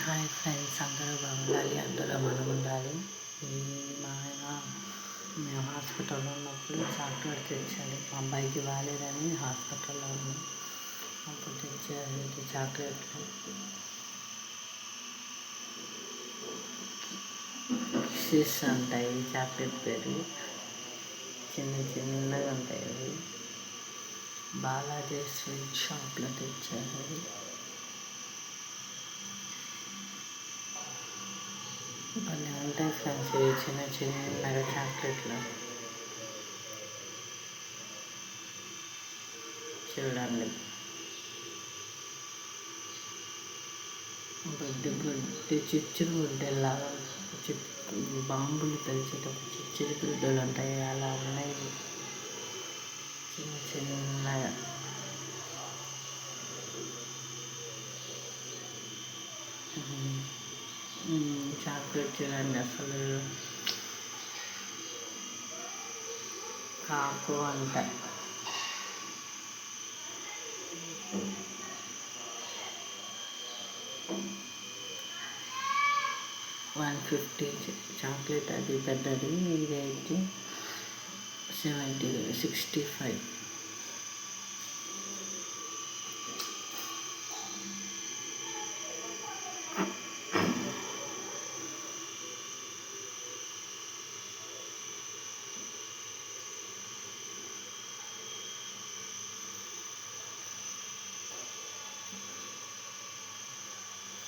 Hi friends, అందరూ బాగుండాలి, అందులో మనం ఉండాలి. మా ఆయన మేము హాస్పిటల్లో ఉన్నప్పుడు చాక్లెట్ తెచ్చాడు. మా అబ్బాయికి బాగాలేదని హాస్పిటల్లో ఉన్నాం. అప్పుడు తెచ్చారు ఇది చాక్లెట్లు. కిస్సెస్ ఉంటాయి చాక్లెట్ పేరు. చిన్నగా ఉంటాయి అవి. బాలాజీ స్వీట్ షాప్లో తెచ్చారు. భలే ఉంటాయి ఫ్రెండ్స్, ఇవి చిన్నగా చాక్లెట్లు. చూడండి, బుడ్డి చిచ్చురు బుడ్డెలాగా బాంబులు తెలిసేటప్పుడు చిచ్చురు బుడ్డలు ఉంటాయి, అలా ఉన్నాయి చిన్నగా. చాక్లెట్ చూడండి, అసలు కాకు అంట. $150 చాక్లెట్, అది పెద్దది. ఇదైతే 65.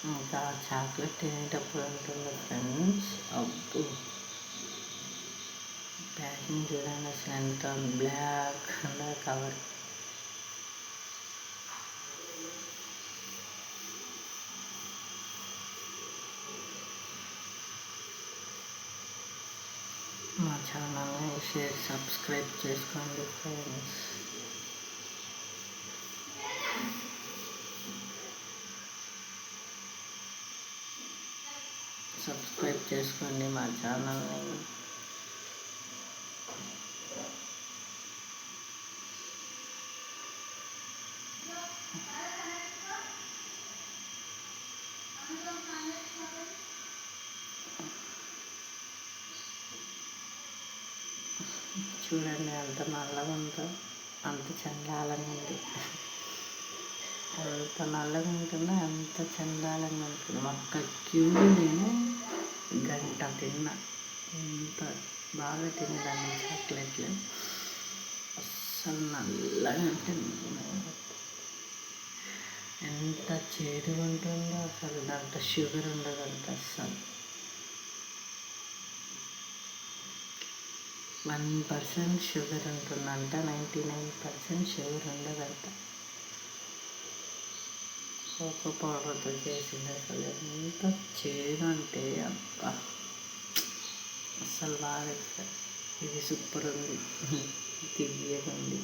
ఇంకా చాక్లెట్ తినేటప్పుడు ఉంటుంది ఫ్రెండ్స్, అప్పుడు ప్యాకింగ్ చూడండి అసలు ఎంత బ్లాక్ ఉందో కవర్. మా ఛానల్ని సబ్స్క్రైబ్ చేసుకోండి ఫ్రెండ్స్. సబ్స్క్రైబ్ చేసుకోండి మా ఛానల్ని. చూడండి అంత నల్లగా ఉందో, అంత చండాలంగా ఉంది. ఎంత నల్లగా ఉంటుందో అంత చండాలంగా ఉంటుంది. ఒక్క క్యూలో నేను గంట తిన్నా. ఎంత బాగా తినేదాన్ని చాక్లెట్లు. అస్సలు నల్లగా ఉంటుంది, ఎంత చేదుగా ఉంటుందో అసలు. దాంట్లో షుగర్ ఉండదంట అస్సలు. 1% షుగర్ ఉంటుందంట, 99% షుగర్ ఉండదంట. కోకో పౌడర్తో చేసింది. అసలు ఎంత చేదు అంటే అబ్బా, అస్సలు బాగా. ఇది సూపర్ ఉంది, తియ్యగా ఉంది.